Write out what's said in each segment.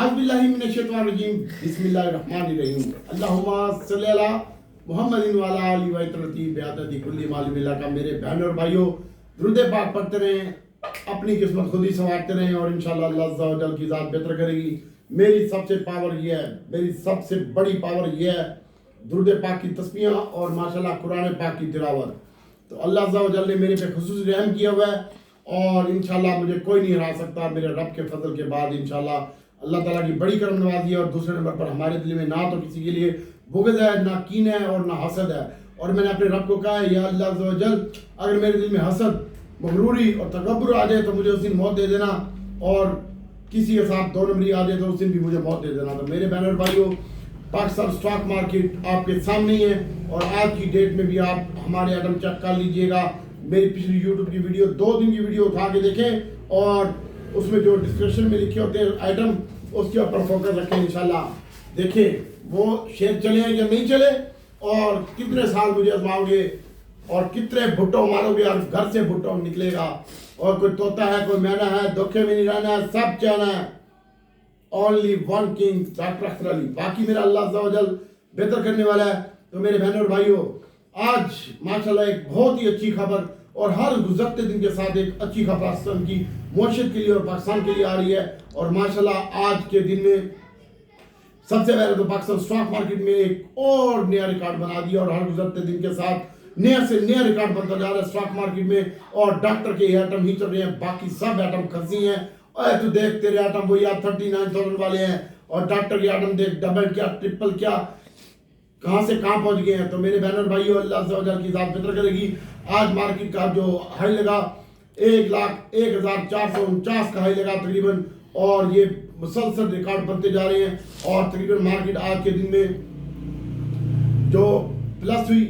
आज़बिल्लाहिमिनश्शैतानिर्रजीम बिस्मिल्लाहिर्रहमानिर्रहीम अल्लाहुम्मा सल्ली अला मुहम्मदिन व अला आलिहि व इत्तरती बिअददी कुल्ली मालूमिल्लाह का मेरे बहन और भाइयों दुरूद पाक पढ़ते रहें, अपनी किस्मत खुद ही संवारते रहें और इंशाअल्लाह अल्लाह अज़्ज़ा व जल की ज़ात बेहतर करेगी। मेरी सबसे पावर ये है, मेरी सबसे बड़ी पावर ये है दुरूद पाक की तस्बीहां और माशाअल्लाह कुरान पाक की तिलावत। तो अल्लाह अज़्ज़ा व जल ने मेरे पे खुसूसी रहम किया हुआ है और इंशाअल्लाह मुझे कोई नहीं हरा सकता मेरे रब के फजल के बाद। इंशाअल्लाह अल्लाह ताला की बड़ी करम नवाजी है और दूसरे नंबर पर हमारे दिल में ना तो किसी के लिए बुग़्ज़ है, ना कीन है और ना हसद है। और मैंने अपने रब को कहा है, या अल्लाह अज़्ज़ा व जल, अगर मेरे दिल में हसद, मगरूरी और तकब्बुर आ जाए तो मुझे उस दिन मौत दे देना, और किसी के साथ दो नंबरी आ जाए तो उस दिन भी मुझे मौत दे देना। तो मेरे बहन और भाइयों, पाकिस्तान स्टॉक मार्केट आपके सामने ही है और आज की डेट में भी आप हमारे आइटम चेक कर लीजिएगा। मेरी पिछली यूट्यूब की वीडियो 2 दिन की वीडियो उठा के देखें और उसमें जो डिस्क्रिप्शन में लिखे होते हैं आइटम उसके ऊपर फोकस रखें। इंशाल्लाह देखें वो शेयर चले या नहीं चले और कितने साल मुझे आजमाओगे और कितने भुट्टो मारोगे और घर से भुट्टो निकलेगा। और कोई तोता है, कोई मैना है, धोखे में नहीं रहना है, सब चाहना है। Only one king doctor Akhtar Ali, बाकी मेरा अल्लाह अज़्ज़ा व जल बेहतर करने वाला है। तो मेरे बहनों और भाइयों, आज माशाल्लाह एक बहुत ही अच्छी खबर और हर गुजरते दिन के साथ एक अच्छी खबर पाकिस्तान की मुआशरत के लिए और पाकिस्तान के लिए आ रही है। और माशाल्लाह आज के दिन में सबसे पहले तो पाकिस्तान स्टॉक मार्केट में एक और नया रिकॉर्ड बना दिया और हर गुजरते दिन के साथ नया से नया रिकॉर्ड बनता जा रहा है स्टॉक मार्केट में। और डॉक्टर के आइटम ही चल रहे हैं, बाकी सब आइटम खसी हैं। और तो देख तेरे आइटम वो यार 39,000 वाले हैं और डॉक्टर के आइटम देख डबल क्या ट्रिपल क्या कहां से कहां पहुंच गए हैं। तो मेरे बहन और भाइयों, अल्लाह अज़्ज़ा व जल की ज़ात बेहतर करेगी। आज मार्केट का जो हाई लगा 1,01,449 का हाई लगा तकरीबन, और ये मुसलसल रिकॉर्ड बनते जा रहे हैं। और तकरीबन मार्केट आज के दिन में जो प्लस हुई,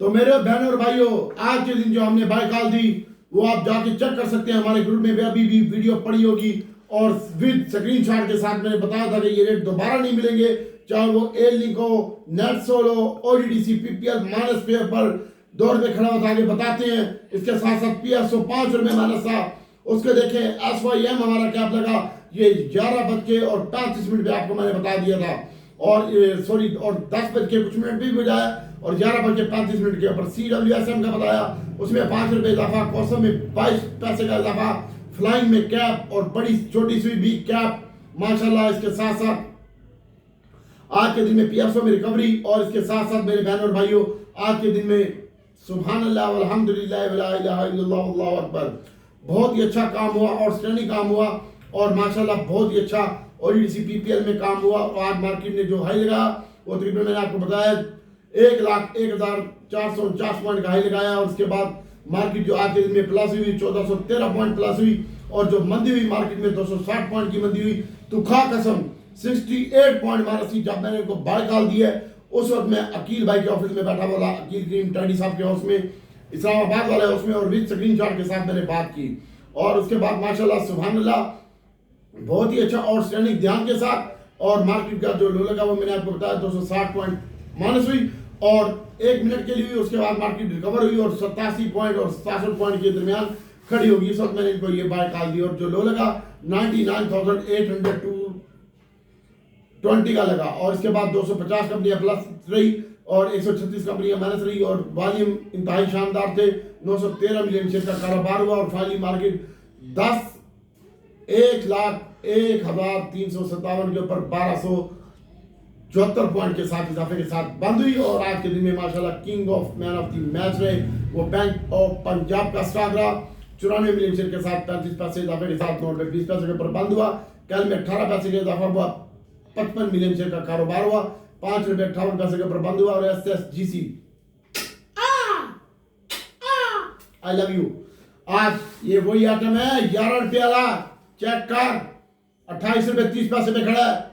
तो मेरे बहनों और भाइयों आज के दिन जो हमने बाय कॉल दी वो आप जाके चेक कर सकते हैं। हमारे ग्रुप में भी अभी भी वीडियो पड़ी होगी और विद स्क्रीनशॉट के साथ मैंने बताया था कि ये रेट दोबारा नहीं मिलेंगे, चाहे वो एल लिंक हो, नेट सोलो, ओडीडीसी, पीपीएल माइनस पे पर 2 रुपये खड़ा होता आगे बताते हैं। इसके साथ साथ पीएसओ 5 रुपये माइनस था, उसके देखें एसवाईएम हमारा क्या लगा, ये 11:35 पे आपको मैंने बता दिया था। और सॉरी, और 10 बज के कुछ मिनट भी बजाया और 11:35 के ऊपर CWSM का बताया, उसमें 5 रुपये इजाफा, कॉसम में 22 पैसे का इजाफा, फ्लाइंग में कैप और बड़ी छोटी सी भी कैप माशाल्लाह। इसके साथ साथ आज के दिन में पीएसओ में रिकवरी और इसके साथ साथ मेरे बहनों और भाइयों आज के दिन में सुभान अल्लाह वल्हम्दुलिल्लाह वला इलाहा इल्लल्लाह वल्लाहु अकबर, बहुत ही अच्छा काम हुआ और स्टैंडिंग काम हुआ और माशाल्लाह बहुत ही अच्छा ओडीडीसी पीपीएल में काम हुआ। और आज मार्केट ने जो हाई लगा वो तकरीबन मैंने आपको बताया 1,01,449 पॉइंट का हाई लगाया। और उसके बाद मार्केट जो आज के दिन में प्लस हुई 1413 पॉइंट प्लस हुई और जो मंदी हुई मार्केट में 260 पॉइंट की मंदी हुई। तो खा कसम 68 पॉइंट माइनस थी। जब मैंने इनको बाय कॉल दिया उस वक्त मैं अकील भाई के ऑफिस में बैठा बोला, अकील करीम टैडी साहब के हाउस में, इस्लामाबाद वाले हाउस में, और विद स्क्रीनशॉट के साथ मैंने बात की। और उसके बाद माशाल्लाह सुभान अल्लाह बहुत ही अच्छा और स्टैंडिंग ध्यान के साथ। और मार्केट का जो लो लगा वो मैंने आपको बताया 260 पॉइंट माइनस हुई और 1 मिनट के लिए हुई। उसके बाद मार्केट रिकवर हुई और 87 पॉइंट और 67 पॉइंट के दरमियान खड़ी होगी। इस वक्त मैंने इनको ये बाय कॉल दी और जो लो लगा 99,820 का लगा। और इसके बाद 250 कंपनियां प्लस रही और 136 कंपनियां माइनस रही और वॉल्यूम इंतहाई शानदार थे। 913 मिलियन शेयर का कारोबार हुआ और फाइनली मार्केट 1,01,357 के ऊपर 1274 पॉइंट के साथ इजाफे के साथ बंद हुई। और आज के दिन में माशाल्लाह king of man of the match रहे वो बैंक ऑफ पंजाब का स्टॉक रहा। 94 मिलियन शेयर के साथ 35 पैसे इजाफे के साथ 9 रुपये 20 पैसे के ऊपर बंद हुआ। कल में 18 पैसे का इजाफा हुआ, 55 मिलियन शेयर का कारोबार हुआ, 5 रुपये 58 पैसे के ऊपर बंद हुआ। और SSGC आई लव यू, आज ये वही आइटम है 11 रुपये वाला, चेक कर 28 रुपये 30 पैसे में खड़ा है,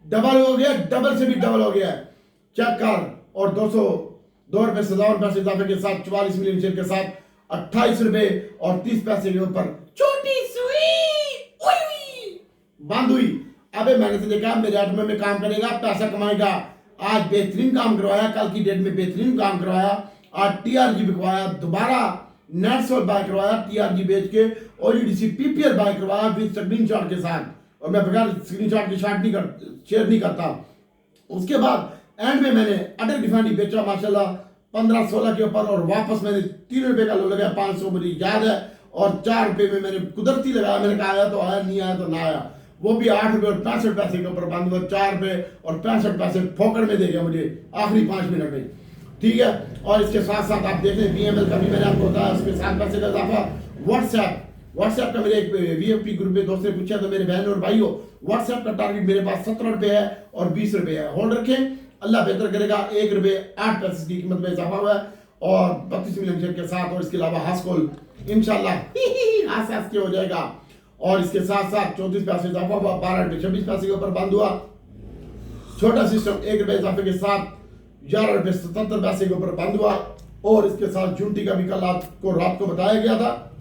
डबल हो गया, डबल से भी डबल हो गया है, चेक कर। और 202 रुपये 57 पैसे इजाफे के साथ 44 मिलियन शेयर के साथ 28 रुपये और 30 पैसे के ऊपर छोटी सुई बंद हुई। अबे मैंने तो देखा मेरे आइटम में काम करेगा, पैसा कमाएगा। आज बेहतरीन काम करवाया, कल की डेट में बेहतरीन काम करवाया, आज TRG बिकवाया, दोबारा नेटसोल बाय करवाया TRG बेच के, OGDC PPL बाय करवाया विद स्क्रीनशॉट के साथ, और मैं बगैर स्क्रीनशॉट के शेयर नहीं करता। उसके बाद एंड में मैंने अटल रिफाइनरी बेचा माशाल्लाह 15-16 के ऊपर, और वापस मैंने 3 रुपए का लो लगाया 500 मुझे याद है, और 4 रुपए में मैंने कुदरती लगाया, मैंने कहा आया तो आया, नहीं आया तो ना आया, वो भी 8 रुपए और 65 पैसे के ऊपर बंद हुआ, 4 रुपए और 65 पैसे फोकट में दे गया मुझे आखिरी 5 मिनट में, ठीक है। और इसके साथ साथ आप देख लें BML का भी मैंने आपको बताया, उसमें 7 पैसे का इजाफा। व्हाट्सएप का मेरे एक VIP ग्रुप में दोस्त ने पूछा, तो मेरे बहन और भाइयों व्हाट्सएप का टारगेट मेरे पास 17 रुपए है और 20 रुपए है, होल्ड रखें, अल्लाह बेहतर करेगा। 1 रुपए 8 पैसे की कीमत में इजाफा हुआ है, और 32 मिलियन शेयर के साथ, और इसके अलावा हास्कोल इंशाल्लाह आसास के हो जाएगा, और इसके साथ साथ 34 पैसे इजाफा हुआ, 12 रुपए 26 पैसे के ऊपर बंद हुआ। छोटा सिस्टम 1 रुपए इजाफे के साथ 11 रुपए 77 पैसे के ऊपर बंद हुआ, और इसके साथ झूठी का भी कल रात को बताया गया था,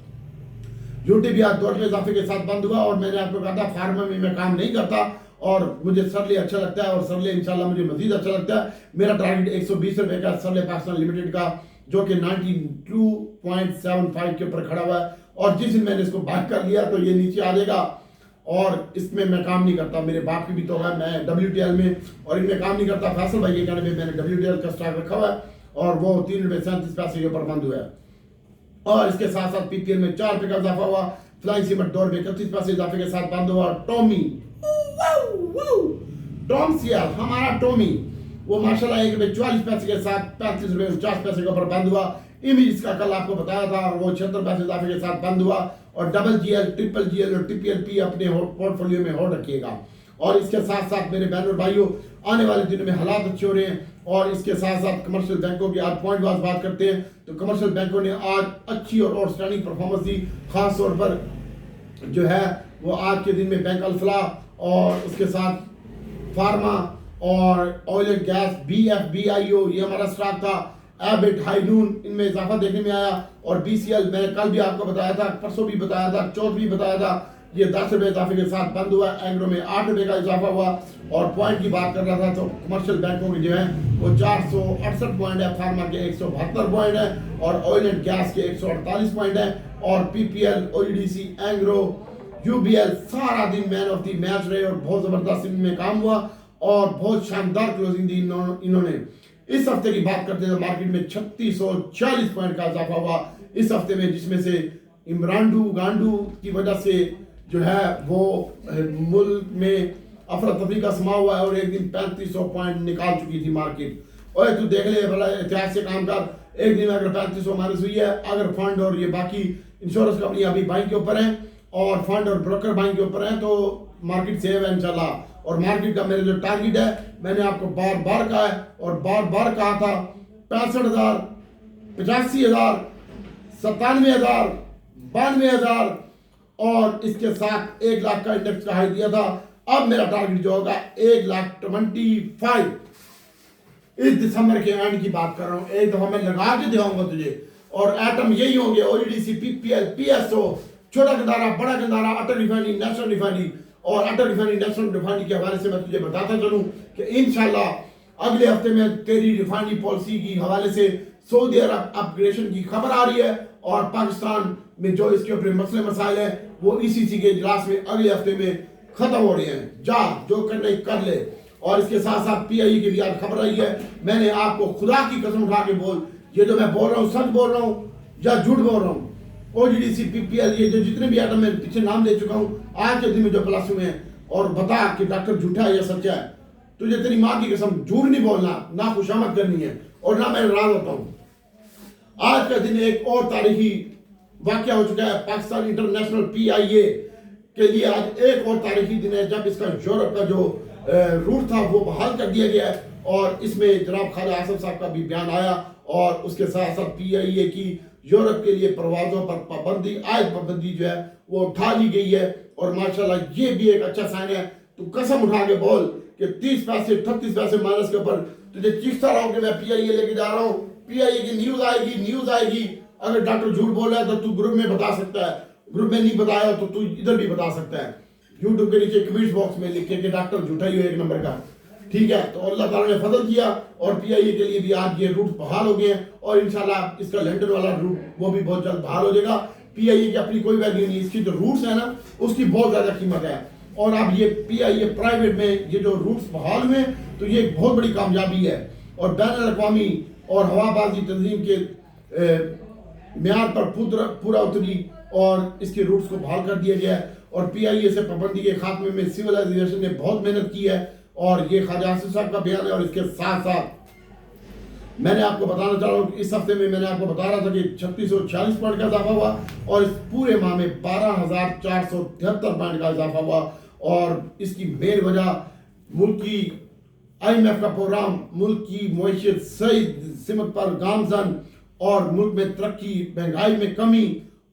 झूठी भी आज 2 रुपए इजाफे के साथ बंद हुआ। और मैंने आपको कहा था फार्मा में मैं काम नहीं करता, और मुझे सरले अच्छा लगता है, और सरले इंशाल्लाह मुझे मजीद अच्छा लगता है। मेरा टारगेट 120 रुपए का सरले पाकिस्तान लिमिटेड का, जो कि 92.75 के ऊपर खड़ा हुआ है, और जिस दिन मैंने इसको बात कर लिया तो ये नीचे आ जाएगा, और इसमें मैं काम नहीं करता, मेरे बाप की भी तो है, मैं WTL में और इनमें काम नहीं करता। फैसल भाई के कहने में मैंने WTL का स्टॉक रखा हुआ है, और वो 3 रुपए 37 पैसे के ऊपर बंद हुआ है। और इसके साथ साथ PPL में 4 रुपए का इजाफा हुआ, फ्लाइंग सीमेंट 2 रुपए 31 पैसे इजाफे के साथ बंद हुआ। टॉम सियाल हमारा टॉमी, वो माशाल्लाह 1 रुपए 44 पैसे के साथ 35 रुपए 49 पैसे के ऊपर बंद हुआ। इमेज का कल आपको बताया था, वो 76 पैसे इजाफे के साथ बंद हुआ। और डबल GL, ट्रिपल GL और TPLP अपने पोर्टफोलियो में होल्ड रखिएगा। और इसके साथ साथ मेरे बहनों और भाइयों, आने वाले दिनों में हालात अच्छे हो रहे हैं, और इसके साथ साथ कमर्शियल बैंकों की आज पॉइंट वाइज बात करते हैं, तो कमर्शियल बैंकों ने आज अच्छी और आउटस्टैंडिंग परफॉर्मेंस दी। खास तौर पर जो है वो आज के दिन में बैंक अल्फला, और उसके साथ फार्मा और ऑयल एंड गैस, BIO ये हमारा स्टॉक था, एबिट, हाइनून, इनमें इजाफा देखने में आया। और BCL मैंने कल भी आपको बताया था, परसों भी बताया था, चौथ भी बताया था, ये 10 रुपए इजाफे के साथ बंद हुआ। एग्रो में 8 रुपए का इजाफा हुआ। और पॉइंट की बात कर रहा था तो कमर्शियल बैंकों के जो है वो 468 पॉइंट है, फार्मा के 172 पॉइंट है, और ऑयल एंड गैस के 148 पॉइंट है। और PPL, OGDC, एंग्रो, UBL सारा दिन मैन ऑफ द मैच रहे, और बहुत जबरदस्त इनमें काम हुआ, और बहुत शानदार क्लोजिंग दी इन्होंने। इस हफ्ते की बात करते हैं तो मार्केट में 3640 पॉइंट का इजाफा हुआ इस हफ्ते में, जिसमें से इमरान गांडू की वजह से जो है वो मुल्क में अफरा तफरी का समा हुआ है, और एक दिन 3500 पॉइंट निकाल चुकी थी मार्केट। और तू देख ले भला इतिहास से काम कर, एक दिन में अगर 3500 माइनस हुई है, अगर फंड और ये बाकी इंश्योरेंस कंपनी अभी बाइंग के ऊपर है, और फंड और ब्रोकर बाइंग के ऊपर है, तो मार्केट सेव है इंशाल्लाह। और मार्केट का मेरा जो टारगेट है, मैंने आपको बार बार कहा है, और बार बार कहा था 65,000, 85,000, 97,000, 92,000, और इसके साथ 1 लाख का इंडेक्स का हाई दिया था। अब मेरा टारगेट जो होगा 1,25,000 इस दिसंबर के एंड की बात कर रहा हूँ। एक दफा मैं लगा के दिखाऊंगा तुझे, और एटम यही होंगे, OGDC, PPL, PSO, छोटा गंदारा, बड़ा गंदारा, अटल रिफाइनरी, नेशनल रिफाइनरी। और अटल रिफाइनरी, नेशनल रिफाइनरी के हवाले से मैं तुझे बताता चलूं कि इंशाल्लाह अगले हफ्ते में तेरी रिफाइनरी पॉलिसी की हवाले से सऊदी अरब अपग्रेडेशन की खबर आ रही है, और पाकिस्तान में जो इसके ऊपर मसले मसाइल है वो ECC के इजलास में अगले हफ्ते में खत्म हो रहे हैं। जा जो करने कर ले। और इसके साथ साथ PIE की भी आज खबर आई है। मैंने आपको खुदा की कसम उठा के बोल, ये जो मैं बोल रहा हूँ सच बोल रहा हूँ या झूठ बोल रहा हूँ, OGDC, PPL, ये जो जितने भी आइटम मैं पीछे नाम ले चुका हूँ आज के दिन में जो प्लस हुए हैं, और बता कि डॉक्टर झूठा है या सच्चा है। तुझे तेरी माँ की कसम झूठ नहीं बोलना, ना खुशामद करनी है, और ना मैं नाराज होता हूँ। आज का दिन एक और तारीखी वाकया हो चुका है पाकिस्तान इंटरनेशनल PIA के लिए। आज एक और तारीखी दिन है जब इसका यूरोप का जो रूट था वो बहाल कर दिया गया है, और इसमें जनाब खालिद आसिफ साहब का भी बयान आया, और उसके साथ साथ PIA की यूरोप के लिए परवाजों पर पाबंदी, आयद पाबंदी जो है वो उठा ली गई है। और माशाल्लाह ये भी एक अच्छा साइन है। तू कसम उठा के बोल कि 30 पैसे 38 पैसे माइनस के ऊपर तुझे चीखता रहा हूँ कि मैं PIA लेके जा रहा हूँ, PIA की न्यूज आएगी। अगर डॉक्टर झूठ बोल रहा है तो तू ग्रुप में बता सकता है, ग्रुप में नहीं बताया तो तू इधर भी बता सकता है। यूट्यूब के नीचे कमेंट्स बॉक्स में लिख के डॉक्टर झूठा ही हो 1 नंबर का। ठीक है, तो अल्लाह ताला ने फजल किया और पीआईए के लिए भी आज ये रूट बहाल हो गए हैं और इंशाल्लाह इसका लंदन वाला रूट वो भी बहुत जल्द बहाल हो जाएगा। पीआईए की अपनी कोई वैल्यू नहीं, इसकी जो रूट्स है ना उसकी बहुत ज़्यादा कीमत है। और अब ये पीआईए प्राइवेट में ये जो रूट्स बहाल हुए तो ये एक बहुत बड़ी कामयाबी है और बैनुल अक़वामी और हवाबाजी तंजीम के म्यार पर पूरा उतरी और इसके रूट्स को बहाल कर दिया गया है। और पीआईए से पाबंदी के खात्मे में सिविल एविएशन ने बहुत मेहनत की है और ये ख्वाजा आसिफ साहब का बयान है। और इसके साथ साथ मैंने आपको बताना चाह रहा हूँ कि इस हफ्ते में मैंने आपको बता रहा था कि 3646 पॉइंट का इजाफा हुआ और इस पूरे माह में 12,473 पॉइंट का इजाफा हुआ। और इसकी मेन वजह मुल्क की IMF का प्रोग्राम, मुल्क की मईशत सही सिमत पर गामजन और मुल्क में तरक्की, महंगाई में कमी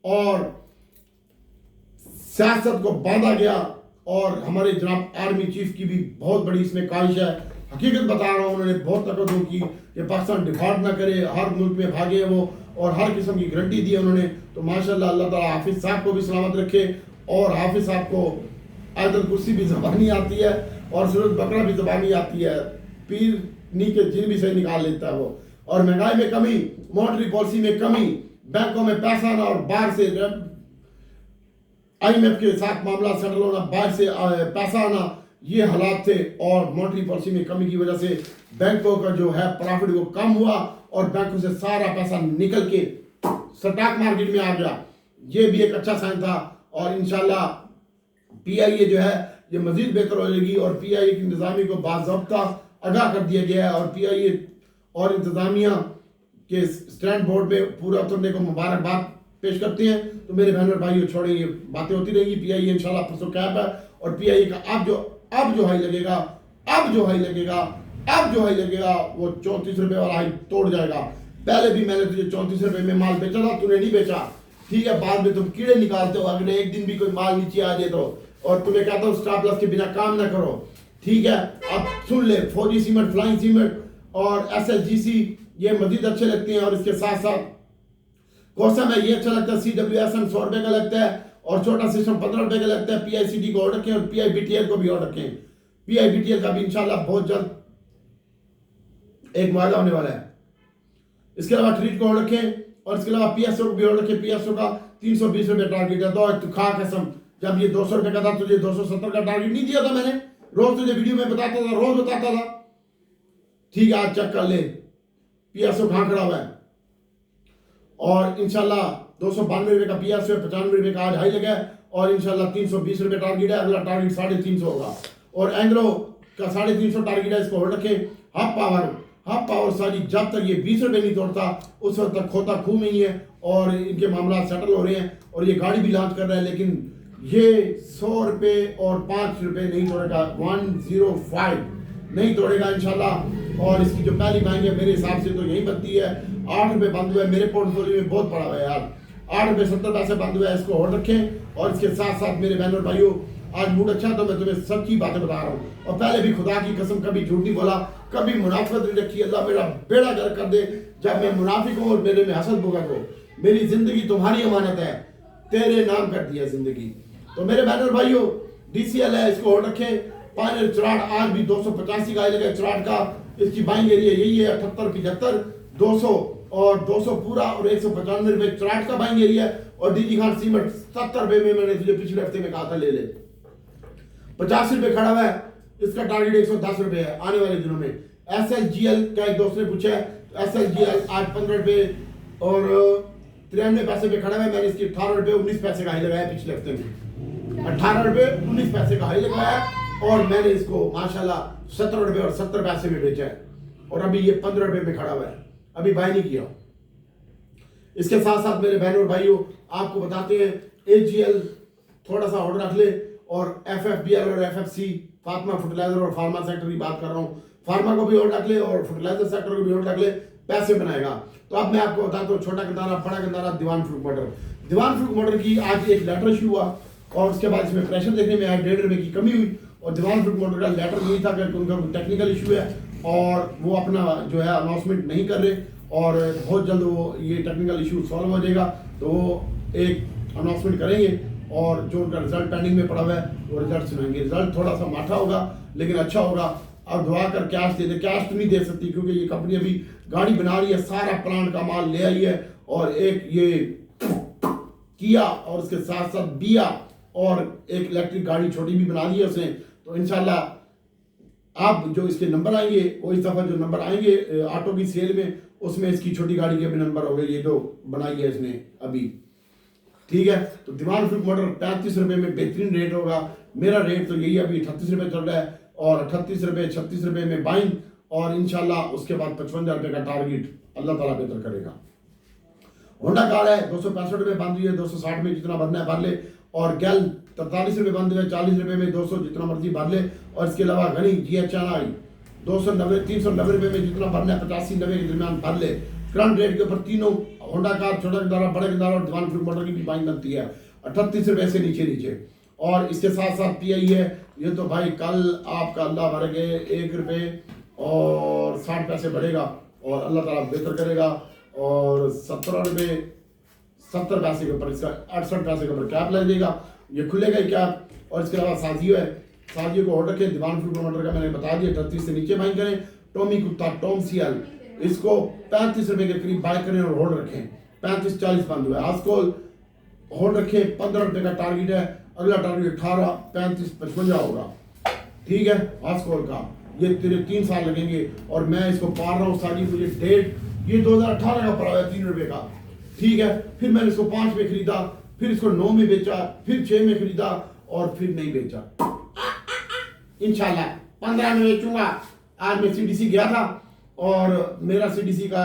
और सियासत को बांधा गया। और हमारे जनाब आर्मी चीफ की भी बहुत बड़ी इसमें ख्वाहिश है। हकीकत बता रहा हूँ, उन्होंने बहुत तकद्दुम की कि पाकिस्तान डिफॉल्ट ना करे, हर मुल्क में भागे वो और हर किस्म की गारंटी दी उन्होंने। तो माशाल्लाह अल्लाह ताला हाफिज साहब को भी सलामत रखे और हाफिज साहब को आयतुल कुर्सी भी ज़बानी आती है और सूरत बकरा भी ज़बानी आती है, पीर नी के जिन भी सही निकाल लेता है वो। और महंगाई में कमी, मॉनेटरी पॉलिसी में कमी, बैंकों में पैसा आना और बाहर से IMF के साथ मामला सेटल होना, बाहर से पैसा आना, ये हालात थे। और मॉनेटरी पॉलिसी में कमी की वजह से बैंकों का जो है प्रॉफिट वो कम हुआ और बैंकों से सारा पैसा निकल के स्टॉक मार्केट में आ गया। ये भी एक अच्छा साइन था और इंशाल्लाह पीआईए जो है ये मजीद बेहतर हो जाएगी। और पीआईए की इंतजामी को बाज़ाब्ता आगाह कर दिया गया है और पीआईए और इंतजामिया के स्टैंड बोर्ड में पूरा उतरने को मुबारकबाद पेश करते हैं। तो मेरे बहन और भाइयों, छोड़े ये बातें होती रहेंगी। पीआईए इंशाल्लाह परसों कैप है और पीआईए का अब जो हाई लगेगा वो 34 रुपए वाला हाई तोड़ जाएगा। पहले भी मैंने तुझे 34 रुपए में माल बेचा था, तूने नहीं बेचा, ठीक है। बाद में तुम कीड़े निकालते हो, अगले एक दिन भी कोई माल नीचे आ जाए तो, और तुम्हें कहता हूँ स्टॉप लॉस के बिना काम ना करो, ठीक है। अब सुन ले, फौजी सीमेंट, फ्लाइंग सीमेंट और SSGC ये मजीद अच्छे लगते हैं। और इसके साथ साथ कोसम है, ये अच्छा लगता है। CWSM 100 रुपए का लगता है और छोटा सिस्टम 15 रुपए का लगता है। PICD को और रखें और PIBTL को भी और रखें। PIBTL का भी इंशाल्लाह बहुत जल्द एक मुआहदा होने वाला है। इसके अलावा ट्रीट को और रखें और इसके अलावा PSO को भी और रखें। PSO का 320 रुपए टारगेट है। तो खा कसम, जब ये 200 रुपए का था तुझे 270 का टारगेट नहीं दिया था मैंने, रोज तुझे वीडियो में बताता था, रोज बताता था, ठीक है। आज चेक कर ले PSO कहाँ खड़ा हुआ है। और इंशाल्लाह 292 रुपए का PSO है, 95 रुपए का आज हाई लगा है और इंशाल्लाह 320 रुपए टारगेट है। अगला टारगेट 350 होगा और एंग्रो का 350 टारगेट है, इसको होल्ड रखें। हाफ पावर सारी जब तक ये 20 रुपए नहीं तोड़ता उस वक्त तक खोता खूह में ही है और इनके मामला सेटल हो रहे हैं। और ये गाड़ी भी लॉन्च कर रहा है, लेकिन ये 100 रुपए और 5 रुपए नहीं तोड़ेगा, 105 नहीं तोड़ेगा इंशाल्लाह। और इसकी जो पहली मांग है मेरे हिसाब से तो यही बनती है। 8 रुपए बंद हुआ है, मेरे पोर्टफोलियो में बहुत पड़ा हुआ है यार, 8 रुपए 70 पैसे बंद हुआ है, इसको होल्ड रखें। और इसके साथ साथ मेरे बहनों और भाइयों, आज मूड अच्छा तो मैं तुम्हें सच्ची बातें बता रहा हूँ। और पहले भी खुदा की कसम कभी झूठ नहीं बोला, कभी मुनाफिकत नहीं रखी। अल्लाह मेरा बेड़ा गर्क कर दे जब मैं मुनाफिक हूँ और मेरे में हसद बुगत हो। मेरी जिंदगी तुम्हारी अमानत है, तेरे नाम कर दिया जिंदगी। तो मेरे बहनों और भाइयों, DCL है, इसको होल्ड रखें। पायलट चराट आज भी 285 का लगा चराट का, इसकी बाइंग एरिया यही है 78, 75, 200 और 200 पूरा और 195 रुपए चराट का बाइंग एरिया है। और DG खान सीमेंट 70 रुपए में मैंने तुझे पिछले हफ्ते में कहा था ले ले, 50 रुपए खड़ा हुआ है, इसका टारगेट 110 रुपए है आने वाले दिनों में। SLGL का एक दोस्त ने पूछा है, SLGL आज 15 रुपए और 93 पैसे पे खड़ा हुआ है। मैंने इसकी 18 रुपए 19 पैसे का हाई लगाया पिछले हफ्ते में, 18 रुपए 19 पैसे का हाई लगाया और मैंने इसको माशाल्लाह 17 रुपए और 70 पैसे में बेचा है और अभी ये 15 रुपए में खड़ा हुआ है, अभी बाय नहीं किया। इसके साथ साथ मेरे बहनों और भाइयों आपको बताते हैं, AGL थोड़ा सा ऑर्डर रख ले और FFBL और FFC फातिमा फर्टिलाइजर और फार्मा सेक्टर की बात कर रहा हूँ, फार्मा को भी ऑर्डर रख ले और फर्टिलाइजर सेक्टर को भी ऑर्डर रख ले, पैसे बनाएगा। तो अब मैं आपको बताता हूँ, छोटा गंदारा बड़ा गंदारा दीवान फ्रूट मटर की आज एक लेटर इशू हुआ और उसके बाद इसमें प्रेशर देखने में आया, 1.5 रुपए की कमी हुई। और दीवान फ्रूट मटर का लेटर नहीं था कि उनका टेक्निकल इशू है और वो अपना जो है अनाउंसमेंट नहीं कर रहे और बहुत जल्द वो ये टेक्निकल इशू सॉल्व हो जाएगा तो वो एक अनाउंसमेंट करेंगे और जो उनका रिजल्ट पेंडिंग में पड़ा हुआ है वो रिजल्ट सुनाएंगे। रिजल्ट थोड़ा सा माठा होगा लेकिन अच्छा होगा। अब दुआ कर कैश दे दे। कैश तो नहीं दे सकती क्योंकि ये कंपनी अभी गाड़ी बना रही है, सारा प्लांट का माल ले आई है, और एक ये किया और उसके साथ साथ बिया और एक इलेक्ट्रिक गाड़ी छोटी भी बना ली है उसने। तो इंशाल्लाह आप जो इसके नंबर आएंगे, वो इस दफ़ा जो नंबर आएंगे ऑटो की सेल में, उसमें इसकी छोटी गाड़ी के भी नंबर हो गए, ये जो बनाई है इसने अभी, ठीक है। तो दीवान फरूख मोटर 35 रुपये में बेहतरीन रेट होगा। मेरा रेट तो यही अभी 38 रुपये चल रहा है, और 38 रुपये 36 रुपये में बाइंग, और इंशाल्लाह उसके बाद 55,000 रुपये का टारगेट अल्लाह ताला बेहतर करेगा। होंडा कार है 265 रुपये बंद हुई है, 260 में जितना भरना है भर ले, और गैल 43 रुपये बंद हुए, 40 रुपये में 200 जितना मर्जी भर ले। और इसके अलावा घनी GHI 290 390 रुपये में जितना भरना है 85-90 के दरमियान भर ले। करंट रेट के ऊपर तीनों होंडा कार, छोटा किनारा, बड़े किनारा और दीवान फरूख मोटर की भी बाइंग बनती है 38 रुपये से नीचे। और इसके साथ साथ PI है, ये तो भाई कल आपका अल्लाह भर के 1 रुपये और 60 पैसे बढ़ेगा, और अल्लाह ताला बेहतर करेगा। और 17 रुपये 70 पैसे के ऊपर इसका 68 पैसे के ऊपर कैप लग जाएगा, ये खुलेगा ही कैप। और इसके अलावा साजियो है, साजियो को ऑर्डर रखें, दीवान फरूख मोटर का मैंने बता दिया 38 से नीचे बाइंग करें। टॉमी कुत्ता टॉम CL इसको 35 रुपये के करीब बाय करें और होल्ड रखें, 35-40 बंद हुआ है। आजकल होल्ड रखें, 15 रुपये का टारगेट है, अगला टारगेट 18, 35, 55 होगा, ठीक है। आजकल का ये तेरे 3 साल लगेंगे, और मैं इसको पार रहा हूँ साजी, मुझे डेट ये 2018 का पड़ा है 3 रुपये का, ठीक है। फिर मैंने इसको 5 में खरीदा, फिर इसको 9 में बेचा, फिर 6 में खरीदा, और फिर नहीं बेचा। इंशाल्लाह 15 में बेचूंगा। आज मैं CDC गया था, और मेरा CDC का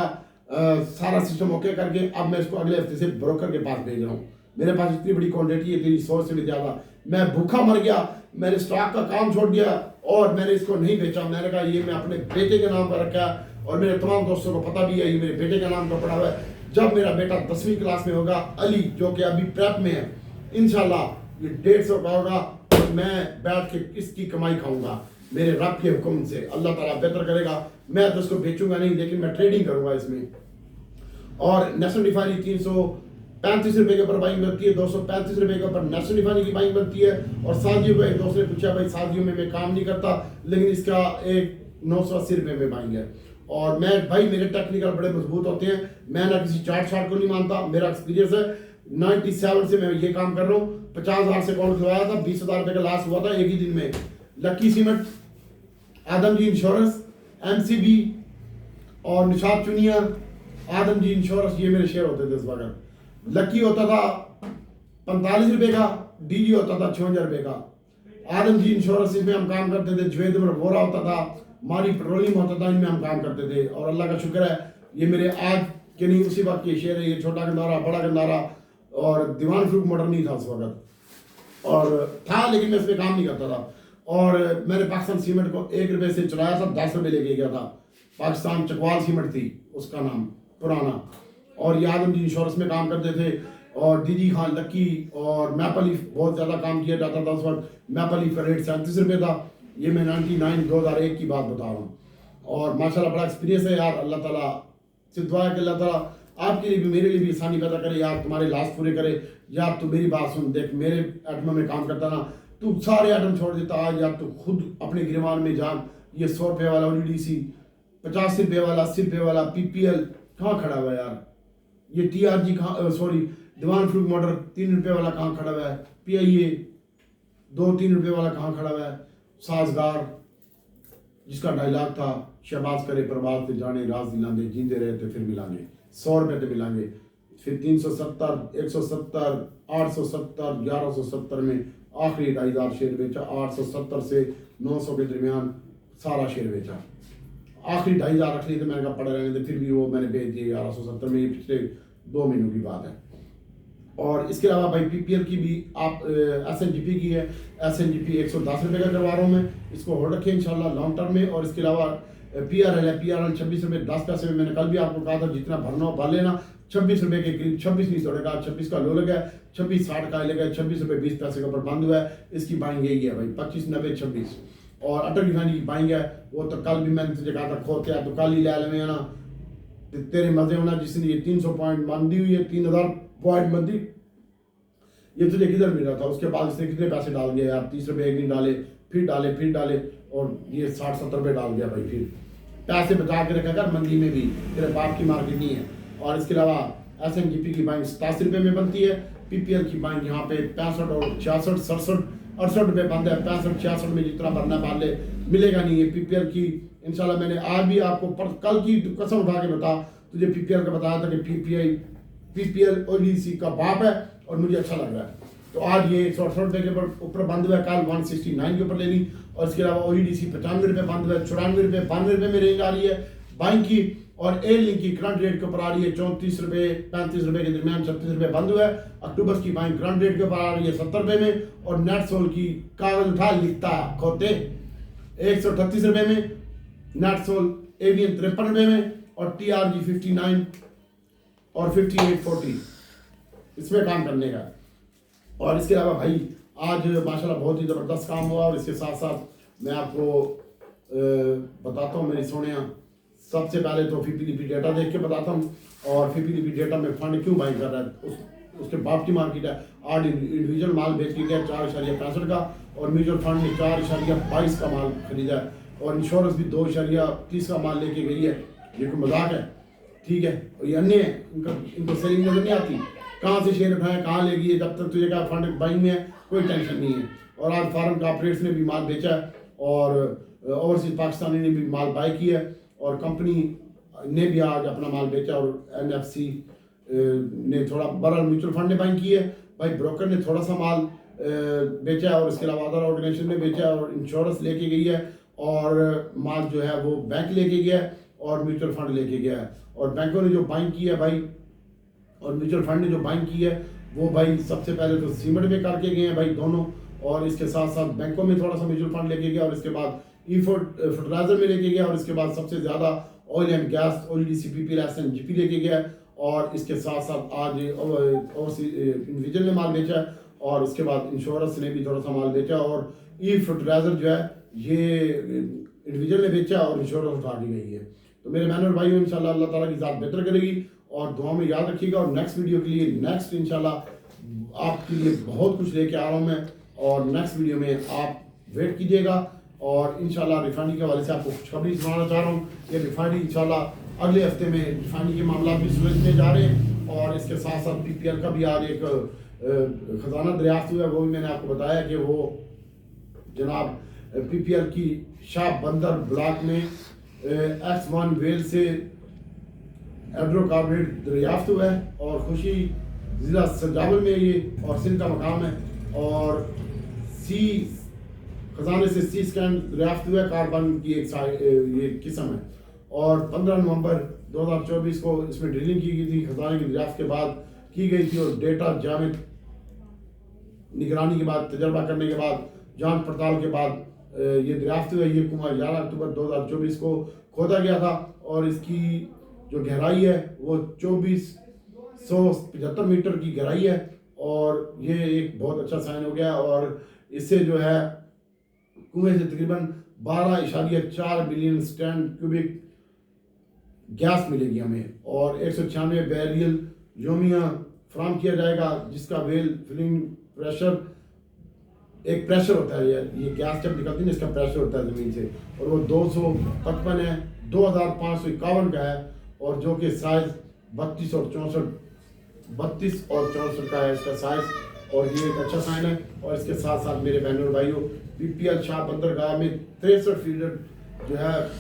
सारा सिस्टम ओके करके अब मैं इसको अगले हफ्ते से ब्रोकर के पास भेज रहा हूँ। मेरे पास इतनी बड़ी क्वांटिटी है, तेरी 100 से भी ज़्यादा। मैं भूखा मर गया, मैंने स्टॉक का काम छोड़ दिया, और मैंने इसको नहीं बेचा। मैंने कहा ये मैं अपने बेटे के नाम पर रखा, और मेरे तमाम दोस्तों को पता भी है ये मेरे बेटे का नाम पर पड़ा हुआ है। जब मेरा बेटा 10वीं क्लास में होगा, अली जो कि अभी प्रेप में है, इंशाल्लाह ये 150 का होगा, और मैं बैठ के इसकी कमाई खाऊंगा मेरे रब के हुक्म से। अल्लाह ताला बेहतर करेगा। मैं तो इसको बेचूंगा नहीं, लेकिन मैं ट्रेडिंग करूंगा इसमें। और नेशनल रिफाइनरी 335 रुपये के ऊपर बाइंग बनती है, 235 रुपये के ऊपर नेशनल रिफाइनरी की बाइंग बनती है। और साजियो को एक दोस्त ने पूछा, भाई साजियो में मैं काम नहीं करता, लेकिन इसका एक 980 रुपये में बाइंग है। और मैं भाई मेरे टेक्निकल बड़े मजबूत होते हैं, मैं ना किसी चार्ट शार्ट को नहीं मानता, मेरा एक्सपीरियंस है। 97 से मैं ये काम कर रहा हूँ, 50,000 से अकाउंट खुलवाया था, 20,000 रुपये का लॉस हुआ था एक ही दिन में। लक्की सीमेंट, आदम जी इंश्योरेंस, MCB और निशात चुनिया, आदम जी इंश्योरेंस, ये मेरे शेयर होते थे इस वक्त। लक्की होता था 45 रुपये का, DG होता था 56 रुपये का। आदम जी इंश्योरेंस इसमें हम काम करते थे, जुवेद उमर बोरा होता था, मारी पेट्रोलियम होता था, इनमें हम काम करते थे। और अल्लाह का शुक्र है ये मेरे आज के नहीं उसी वक्त के शेयर है। ये छोटा गंदारा, बड़ा गंदारा, और दीवान फरूख मोटर नहीं था उस वक्त, और था लेकिन मैं इसमें काम नहीं करता था। और मैंने पाकिस्तान सीमेंट को 1 रुपये से चलाया था, 10 रुपये लेके गया था। पाकिस्तान चकवाल सीमेंट थी उसका नाम पुराना। और ये आदम जी इंश्योरेंस में काम करते थे, और DG खान लक्की और मैपली बहुत ज़्यादा काम किया जाता था उस वक्त। मैपली का रेट 37 रुपये था। ये मैं 2001 की बात बता रहा हूँ। और माशाल्लाह बड़ा एक्सपीरियंस है यार। अल्लाह ताला से दुआ है कि अल्लाह ताला आपके लिए भी मेरे लिए भी आसानी पैदा करे यार, तुम्हारे लास्ट पूरे करे यार। तू मेरी बात सुन, देख मेरे आइटम में काम करता ना, तू सारे आइटम छोड़ देता आज यार। तू खुद अपने गिरमान में जान, ये 100 रुपये वाला ODDC, 50 रुपये वाला, 80 रुपये वाला PPL कहाँ खड़ा हुआ है यार। ये TRG कहाँ, सॉरी दीवान फरूख मोटर 3 रुपये वाला कहाँ खड़ा हुआ है। PIA 2-3 रुपये वाला कहाँ खड़ा हुआ है। साजगार जिसका डायलॉग था, शहबाज करे प्रभात से जाने राज दिलाने, जींदे रहते फिर मिलाने, 100 रुपये तो मिलांगे। फिर 370, 170, 870, 1170 में आखिरी 2,500 शेयर बेचा। 870 से 900 के दरमियान सारा शेयर बेचा। आखिरी 2,500 रख लिए थे, मैंने कहा पड़े रहने थे, फिर भी वो मैंने बेच दिए 1170 में। ये पिछले 2 महीनों की बात है। और इसके अलावा भाई PPL की भी आप SNGP की है, SNGP 110 रुपये का करवा रहा हूँ मैं, इसको होल्ड रखें इंशाल्लाह लॉन्ग टर्म में। और इसके अलावा PRL है, PRL 26 रुपये 10 पैसे में। मैंने कल भी आपको कहा था जितना भरना हो भर लेना। 26 रुपये के करीब, 26 नहीं तोड़ेगा, 26 का लो लगा है, 26.60 का लगा है, 26 रुपये 20 पैसे के ऊपर बंद हुआ है। इसकी बाइंग यही है भाई, 25.90 26। और अटल रिफाइनरी की बाइंग है, वो तो कल भी मैंने तुझे कहा था खोते तो कल ही ले लेना ना, तेरे मजे होना। जिसने ये 300 पॉइंट मंदी हुई है, 3,000 पॉइंट मंदी, ये तुझे किधर मिल रहा था। उसके बाद इसने कितने पैसे डाल दिया यार, 30 रुपये एक दिन डाले, फिर डाले और ये 60-70 रुपये डाल दिया भाई। फिर पैसे बचा के रखा कर, मंदी में भी तेरे बाप की मार्केट नहीं है। और इसके अलावा SNGP की बाइंग 87 रुपये में बनती है, PPL की बाइंग यहाँ पे 65 और 66, 67, 68 रुपये बंद है। 65-66 में जितना भरना भर ले, मिलेगा नहीं है। PPL की इंशाल्लाह मैंने आज भी आपको कल की कसम उठा के बता तुझे PPL का बताया था कि PPL ODC का बाप है और मुझे अच्छा लग रहा है। तो आज ये 168 रुपये के ऊपर बंद हुआ है, कल 169 के ऊपर ले ली। और इसके अलावा OEDC 95 रुपये बंद हुआ है, 94 रुपये 92 रुपये में रेंज आ रही है बाइंग की। और एयर लिंक की करंट रेट के ऊपर आ रही है 34 रुपये 35 रुपये के दरमियान, 36 रुपये बंद हुआ है। अक्टूबर की बाइंग करंट रेट के ऊपर आ रही है 70 रुपये में। और नेट सोल की कागज उठा लिखता खोते 138 रुपये में, नेट सोल एवियन 53 रुपये में और TRG 59 और 5840 इसमें काम करने का। और इसके अलावा भाई आज माशाल्लाह बहुत ही ज़बरदस्त काम हुआ। और इसके साथ साथ मैं आपको बताता हूँ मेरी सोनिया, सबसे पहले तो FPLP डेटा देख के बताता हूँ। और FPLP डेटा में फंड क्यों बाइंग कर रहा है, उसके बाप की मार्केट है। आज इंडिविजुअल माल बेच के गया 4.65 का, और म्यूचुअल फंड ने 4.22 का माल खरीदा है। और इंश्योरेंस भी 2.30 का माल लेके गई है। ये कोई मजाक है, ठीक है। और ये अन्य है, इनको सेलिंग नजर नहीं आती, कहाँ से शेयर उठाया कहाँ ले गई। जब तक तुझे का फंड बाइंग में है कोई टेंशन नहीं है। और आज फॉरेन कॉर्पोरेट्स ने भी माल बेचा है और ओवरसीज पाकिस्तानी ने भी माल बाई किया है। और कंपनी ने भी आज अपना माल बेचा। और NFC ने थोड़ा, बहरहाल म्यूचुअल फंड ने बाइंग की है भाई, ब्रोकर ने थोड़ा सा माल बेचा है। और इसके अलावा अदर ऑर्गेनाइजेशन ने बेचा है। और इंश्योरेंस लेके गई है। और माल जो है वो बैंक लेके गया है और म्यूचुअल फंड लेके गया है। और बैंकों ने जो बाइंग की है भाई, और म्यूचुअल फंड ने जो बाइंग की है वो भाई सबसे पहले तो सीमेंट में करके गए हैं भाई दोनों। और इसके साथ साथ बैंकों में थोड़ा सा म्यूचुअल फंड लेके गया। और इसके बाद फर्टिलाइजर में लेके गया। और इसके बाद सबसे ज़्यादा oil and gas OEDC PPL SNGP लेके गया। और इसके साथ साथ आज इंडिविजुअल ने माल बेचा है। और उसके बाद इंश्योरेंस ने भी थोड़ा सा माल बेचा। और फर्टिलाइजर जो है ये इंडिविजुअल ने बेचा और इंश्योरेंस उठा दी गई है। तो मेरे बहनों और भाइयों, इंशाल्लाह अल्लाह ताला की ज़ात बेहतर करेगी। और दुआ में याद रखिएगा। और नेक्स्ट वीडियो के लिए नेक्स्ट इंशाल्लाह आपके लिए बहुत कुछ लेके आ रहा हूँ मैं। और नेक्स्ट वीडियो में आप वेट कीजिएगा। और इंशाल्लाह रिफाइनरी के हवाले से आपको खुशखबरी सुनाना चाह रहा हूँ। ये रिफाइनरी इंशाल्लाह अगले हफ्ते में रिफाइनरी के मामला भी सुलझने जा रहे हैं। और इसके साथ साथ PPL का भी आज एक खजाना दरियाफ्त हुआ है, वो भी मैंने आपको बताया कि वो जनाब PPL की शाह बंदर ब्लॉक में X1 वेल से हाइड्रोकार्बोनेट दरियाफ्त हुआ है। और खुशी ज़िला संजाबल में ये और सिंध का मकाम है। और खजाने से C स्कैन दरियाफ्त हुआ है, कार्बन की एक ये किस्म है। और 15 नवंबर 2024 को इसमें ड्रिलिंग की गई थी, खजाने की दरियाफ्त के बाद की गई थी। और डेटा जामिद निगरानी के बाद, तजर्बा करने के बाद, जांच पड़ताल के बाद ये दरियाफ्त हुआ। ये कुआं 11 अक्टूबर 2024 को खोदा गया था। और इसकी जो गहराई है वो 2475 मीटर की गहराई है। और ये एक बहुत अच्छा साइन हो गया। और इससे जो है कुएं से तकरीबन 12.4 बिलियन स्टैंड क्यूबिक गैस मिलेगी हमें। और 196 बैरियल योमिया फ्राहम किया जाएगा, जिसका वेल फिलिंग प्रेशर, एक प्रेशर होता है ये गैस जब निकलती है इसका प्रेशर होता है ज़मीन से। और वो 255 है, 2551 का है। और जो कि साइज 32 और 64 का है इसका साइज। और ये एक अच्छा साइन है। और इसके साथ साथ मेरे बहनों और भाइयों, PPL शाह बंदरगाह में 63 फीडर जो है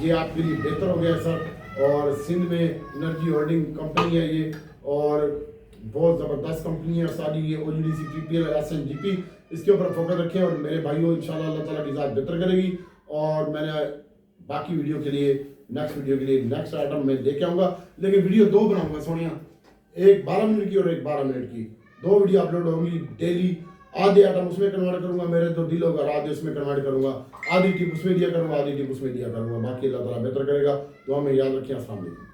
ये आपके लिए बेहतर हो गया सर। और सिंध में एनर्जी होल्डिंग कंपनी है ये, और बहुत ज़बरदस्त कंपनी है सारी ये OEDC PPL SNGP, इसके ऊपर फोकस रखें। और मेरे भाइयों इंशाल्लाह अल्लाह ताला की ज़ात बेहतर करेगी। और मैंने बाकी वीडियो के लिए नेक्स्ट आइटम मैं लेके आऊँगा। लेकिन वीडियो 2 बनाऊँगा सोनिया, एक 12 मिनट की और एक 12 मिनट की, 2 वीडियो अपलोड होंगी डेली। आधे आइटम उसमें कन्वर्ट करूँगा, मेरे तो दिल होगा आधे उसमें कन्वर्ट करूँगा, आधी टिप उसमें दिया करूँगा, आधी टिप उसमें दिया करूँगा। बाकी अल्लाह ताला बेहतर करेगा। दुआ में याद रखिए। अस्सलाम वालेकुम।